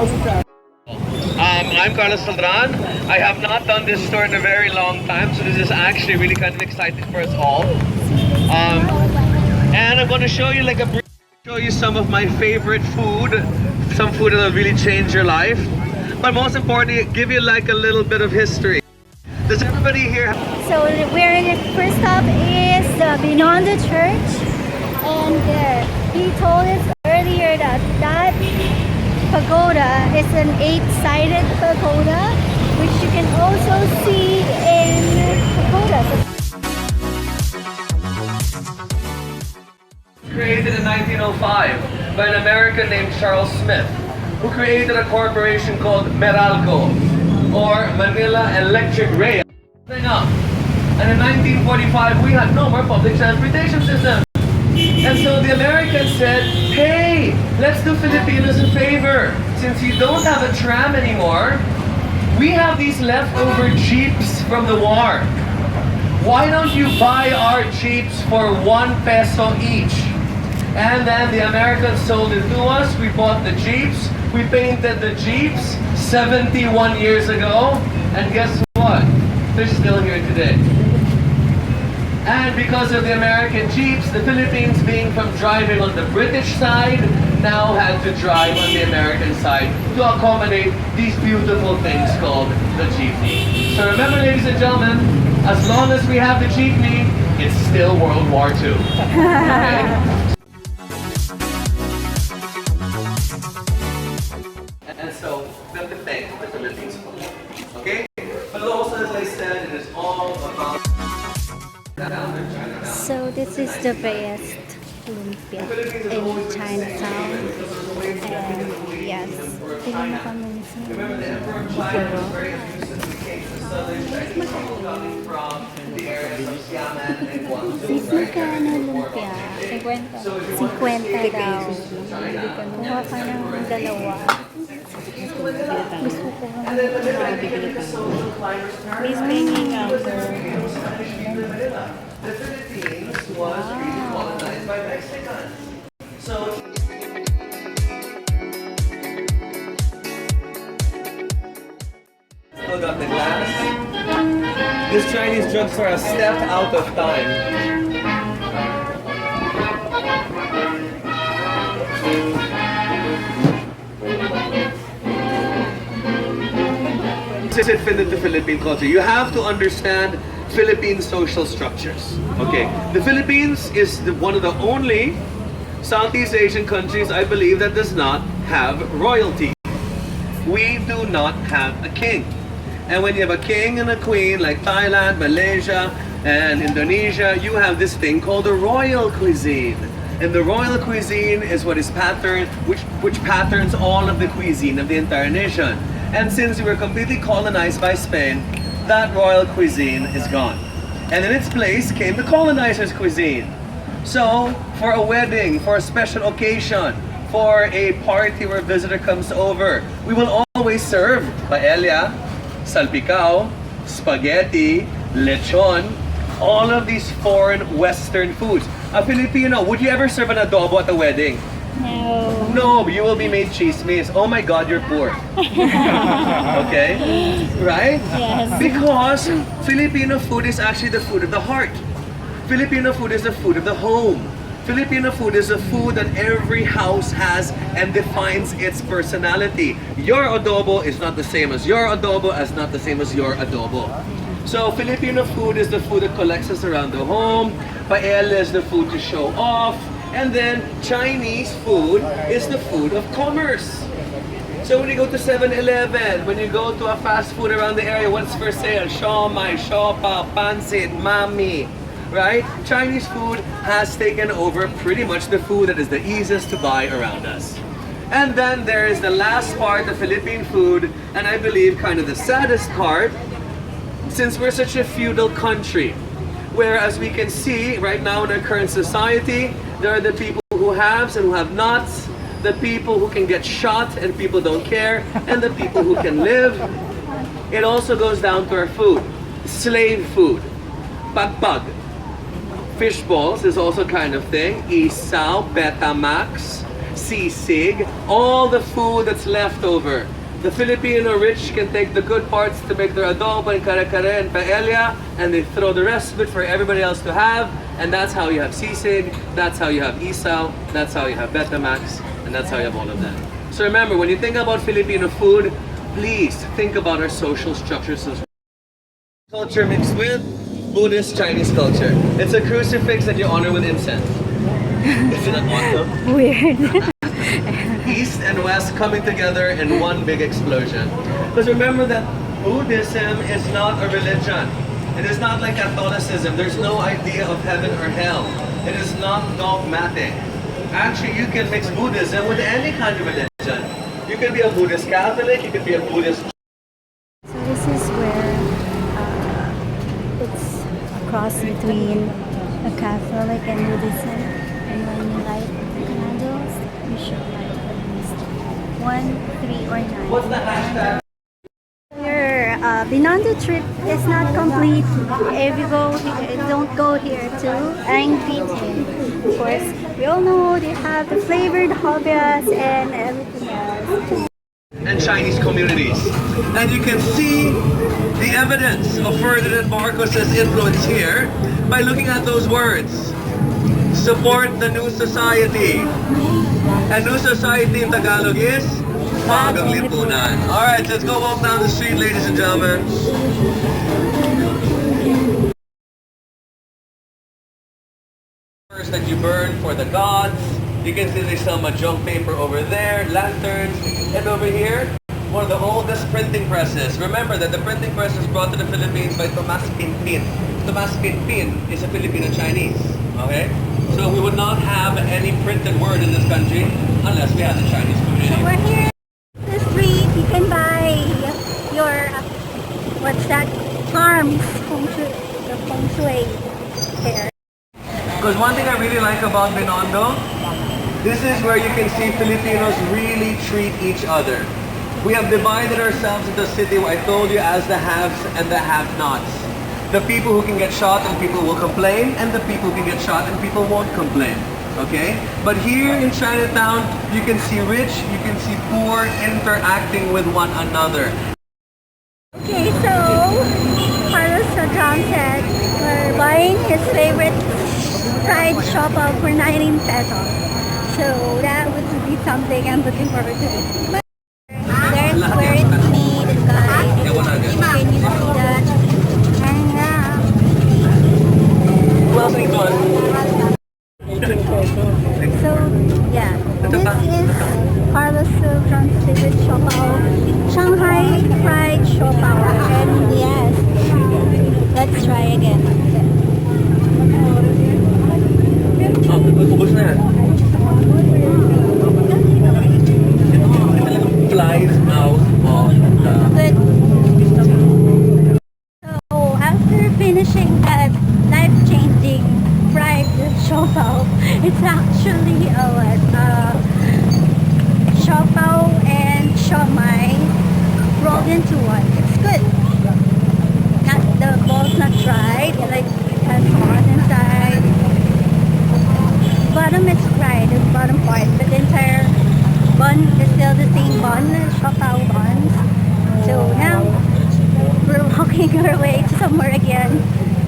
I'm Carlos Celdran. I have not done this store in a very long time, so this is actually really kind of exciting for us all. And I'm going to show you show you some of my favorite food, some food that will really change your life. But most importantly, give you like a little bit of history. Does everybody here? So we're in the first stop is the Beyond the Church, and he told us earlier that that pagoda is an 8-sided pagoda, which you can also see in pagodas. Created in 1905 by an American named Charles Smith, who created a corporation called Meralco, or Manila Electric Rail. And in 1945, we had no more public transportation system. And so the Americans said, hey, let's do Filipinos a favor. Since you don't have a tram anymore, we have these leftover jeeps from the war. Why don't you buy our jeeps for 1 peso each? And then the Americans sold it to us. We bought the jeeps. We painted the jeeps 71 years ago. And guess what? They're still here today. And because of the American jeeps, the Philippines, being from driving on the British side, now had to drive on the American side to accommodate these beautiful things called the jeepney. So remember, ladies and gentlemen, as long as we have the jeepney, it's still World War II. Okay? And so, we have to thank the Philippines for that. Okay? But also, as I said, it is all about Chinatown. So this is the best lumpia in Chinatown, and yes, tingnan mo kami sa Remember, the Emperor of China was very abusive to the kings of southern Chinese people coming from the areas of Xiamen and Guangzhou. Sis, magkano lumpia? 50 daw. Kuha ka ng dalawa. Gusto ko ng Please making the Philippines was really colonized by Mexicans. So still got the glass. This Chinese drugstore has stepped out of time. This is fit into Philippine culture. You have to understand Philippine social structures. Okay, the Philippines is one of the only Southeast Asian countries, I believe, that does not have royalty. We do not have a king. And when you have a king and a queen, like Thailand, Malaysia, and Indonesia, you have this thing called the royal cuisine. And the royal cuisine is what is patterned, which patterns all of the cuisine of the entire nation. And since we were completely colonized by Spain, that royal cuisine is gone. And in its place came the colonizers' cuisine. So, for a wedding, for a special occasion, for a party where a visitor comes over, we will always serve paella, salpicao, spaghetti, lechon, all of these foreign Western foods. A Filipino, would you ever serve an adobo at a wedding? No. No, you will be made chismis. Oh my God, you're poor. Okay? Right? Yes. Because Filipino food is actually the food of the heart. Filipino food is the food of the home. Filipino food is a food that every house has and defines its personality. Your adobo is not the same as your adobo, as not the same as your adobo. So Filipino food is the food that collects us around the home. Paella is the food to show off. And then Chinese food is the food of commerce. So when you go to 7-Eleven, when you go to a fast food around the area, what's for sale? Siomai, Siopao, pancit, mami, right? Chinese food has taken over pretty much the food that is the easiest to buy around us. And then there is the last part of Philippine food, and I believe kind of the saddest part, since we're such a feudal country, where as we can see right now in our current society, there are the people who haves and who have nots, the people who can get shot and people don't care, and the people who can live. It also goes down to our food. Slave food. Pagpag. Fish balls is also kind of thing. Isaw, Betamax. sisig, all the food that's left over. The Filipino rich can take the good parts to make their adobo and kare-kare and paella, and they throw the rest of it for everybody else to have, and that's how you have sisig, that's how you have isaw, that's how you have Betamax, and that's how you have all of that. So remember, when you think about Filipino food, please think about our social structures as well. Culture mixed with Buddhist Chinese culture. It's a crucifix that you honor with incense. Isn't that awesome? Weird. East and West coming together in one big explosion. Because remember that Buddhism is not a religion. It is not like Catholicism. There's no idea of heaven or hell. It is not dogmatic. Actually, you can mix Buddhism with any kind of religion. You can be a Buddhist Catholic, you can be a Buddhist. So this is where it's a cross between a Catholic and Buddhism. And when you light the candles, you should light at least 1, 3, or 9. What's the hashtag? Your Binondo trip is not complete if you don't go here to Ang Bitin. Of course, we all know they have the flavored hopias and everything else. And Chinese communities. And you can see the evidence of Ferdinand Marcos's influence here by looking at those words. Support the new society. And new society in Tagalog is Bagong Lipunan. Alright, let's go walk down the street, ladies and gentlemen. First that you burn for the gods. You can see they sell mahjong paper over there, lanterns, and over here, one of the oldest printing presses. Remember that the printing press was brought to the Philippines by Tomas Pinpin. Tomas Pinpin is a Filipino Chinese. Okay? So we would not have any printed word in this country unless we had the Chinese community. So we're here on the street. You can buy your, what's that, charms, the feng shui there. Because one thing I really like about Binondo, this is where you can see Filipinos really treat each other. We have divided ourselves into a city, I told you, as the haves and the have-nots. The people who can get shot and people will complain, and the people who can get shot and people won't complain. Okay? But here in Chinatown, you can see rich, you can see poor interacting with one another. Okay, so Carlos Celdran said we're buying his favorite fried Siopao for 19 pesos. So that would be something I'm looking forward to. There's where it's made, guys. Can you see that? Who else needs one? So yeah, this is Carlos Celdran's favorite Siopao, Shanghai fried Siopao. And yes, let's try again. Ubus na yan. Flies out of Good. So after finishing that life-changing fried Siopao, it's actually Siopao and siomai rolled into one. It's good. Not the ball's not dried, like it has on inside. Bottom is fried, the bottom part, but the entire bun is still the same bun, Siopao buns. So now we're walking our way to somewhere again.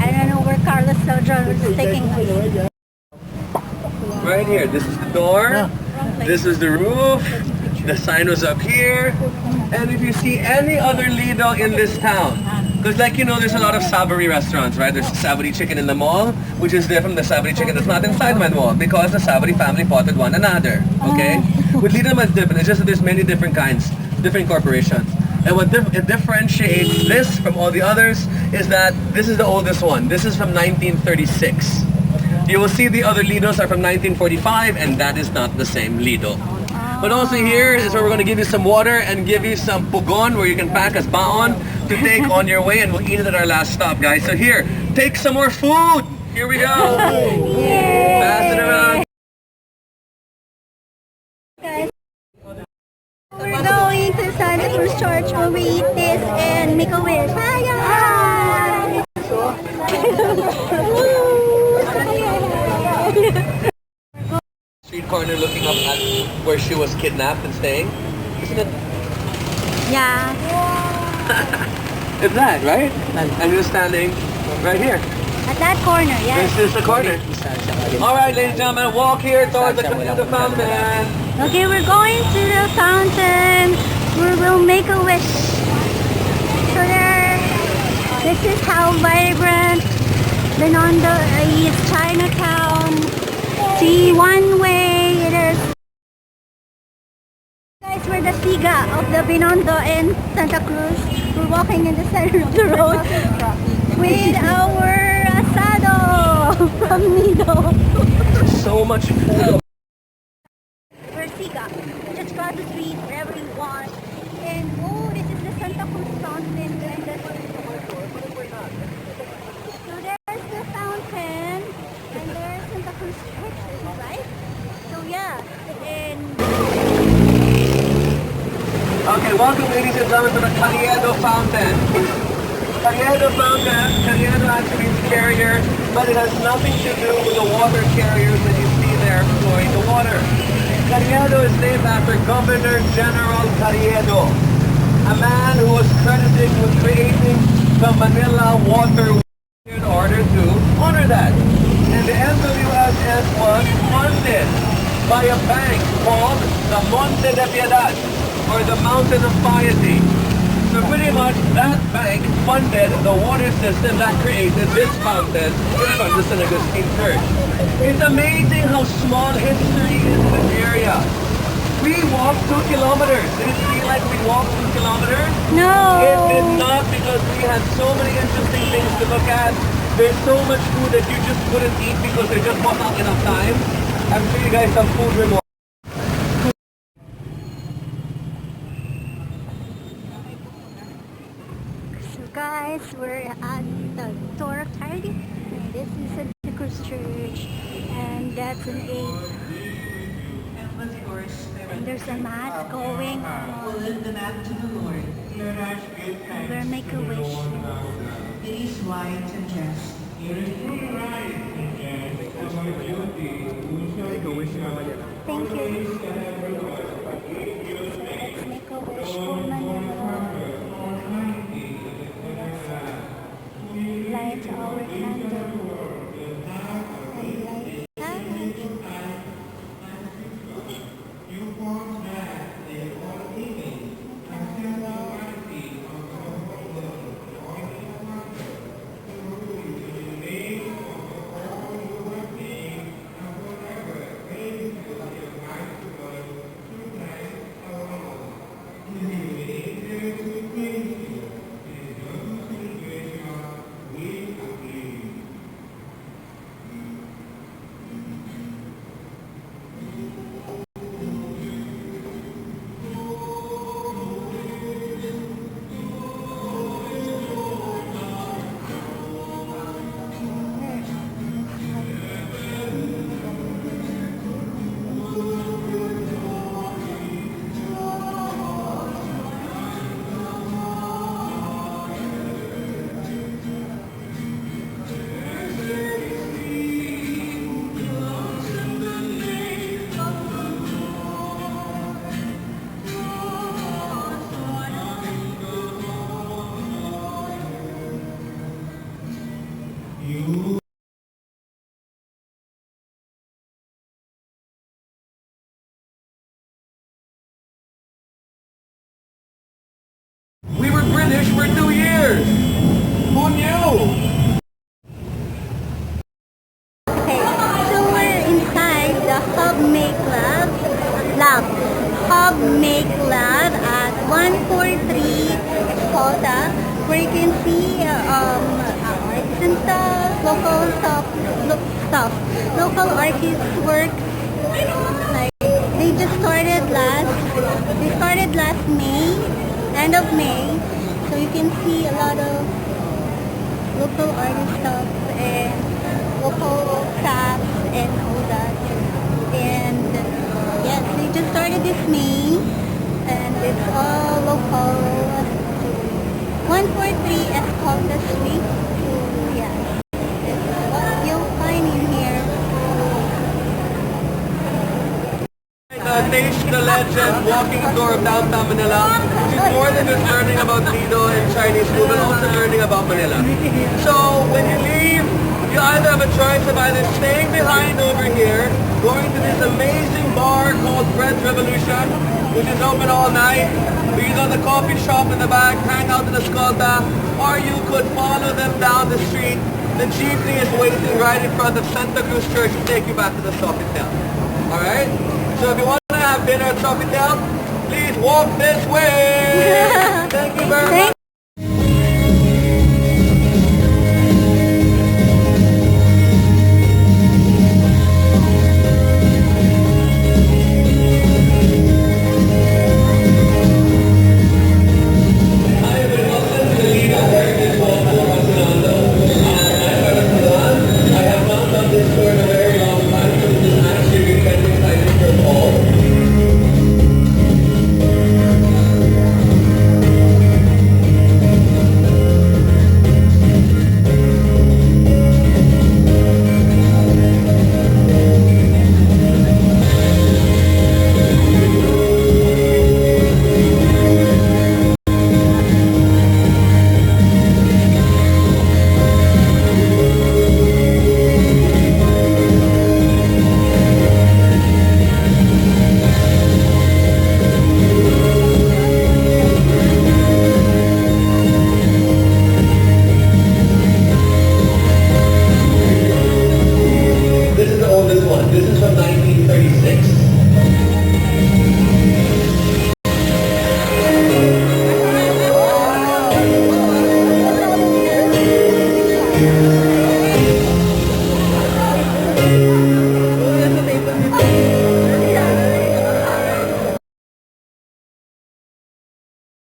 I don't know where Carlos Celdran is taking us. right here. This is the door. This is the roof. The sign was up here. And if you see any other Lido in this town, because like you know, there's a lot of savory restaurants, right? There's savory chicken in the mall, which is different from the savory chicken that's not inside my mall, because the savory family potted one another, okay? With Lido, it's different. It's just that there's many different kinds, different corporations. And what it differentiates this from all the others is that this is the oldest one. This is from 1936. You will see the other Lidos are from 1945, and that is not the same Lido. But also here is where we're going to give you some water and give you some pugon where you can pack as baon to take on your way, and we'll eat it at our last stop, guys. So here, take some more food. Here we go. Yay! Pass it around. Guys, we're going to Santa Cruz Church where we eat this and make a wish. Hi! Street corner looking up at where she was kidnapped and staying? Isn't it? Yeah. It's that, right? And you're standing right here. At that corner, yes. This is the corner. Alright, ladies and gentlemen, walk here towards the fountain. Okay, we're going to the fountain. We will make a wish. So there, this is how vibrant Binondo is. Chinatown. See, one way it is. Guys, we're the Siga of the Binondo and Santa Cruz. We're walking in the center of the road with our asado from Lido. So much food. We're Siga. Just cross the street wherever you want. And oh, this is the Santa Cruz fountain. And so there's the fountain. And there's Santa Cruz Church, right? So yeah. And Okay, welcome ladies and gentlemen to the Carriedo Fountain. Carriedo Fountain, Carriedo actually means carrier, but it has nothing to do with the water carriers that you see there flowing the water. Carriedo is named after Governor General Carriedo, a man who was credited with creating the Manila Water in order to honor that. And the MWSS was funded by a bank called the Monte de Piedad, or the Mountain of Piety. So pretty much that bank funded the water system that created this fountain in front of the San Agustin Church. It's amazing how small history is in this area. We walked 2 kilometers. Did it feel like we walked 2 kilometers? no. It did not, because we had so many interesting things to look at. There's so much food that you just couldn't eat because there just wasn't enough time. I'm sure you guys have food remorse. So guys, we're at the door of Charity. And this is Santa Cruz Church. And that's an 8. And there's a mass going on. And we'll make a wish. It is white and just. Thank you. Let's make a wish for Manila. Let's light our candle. And light that. We were British for 2 years. Who knew? Okay, so we're inside the Hub Make Lab at 143 Escolta, where you can see artists and stuff, local artists work. Like they started last May, end of May, so you can see a lot of local artist stuff and local crafts and all that. And yes, they just started this May, and it's all local. 143 Escolta Street. So yeah, it's what you'll find in here. the taste, the legend, walking tour of downtown Manila, which is more than just learning about Lido and Chinese food, but also learning about Manila. So when you leave, you either have a choice of either staying behind over here, going to this amazing bar called Bread Revolution, which is open all night, or you go to the coffee shop in the back, hang out in the Skolta, or you could follow them down the street. The jeepney is waiting right in front of Santa Cruz Church to take you back to the Sofitel. Alright? So if you want to have dinner at Sofitel, please walk this way! Thank you very much.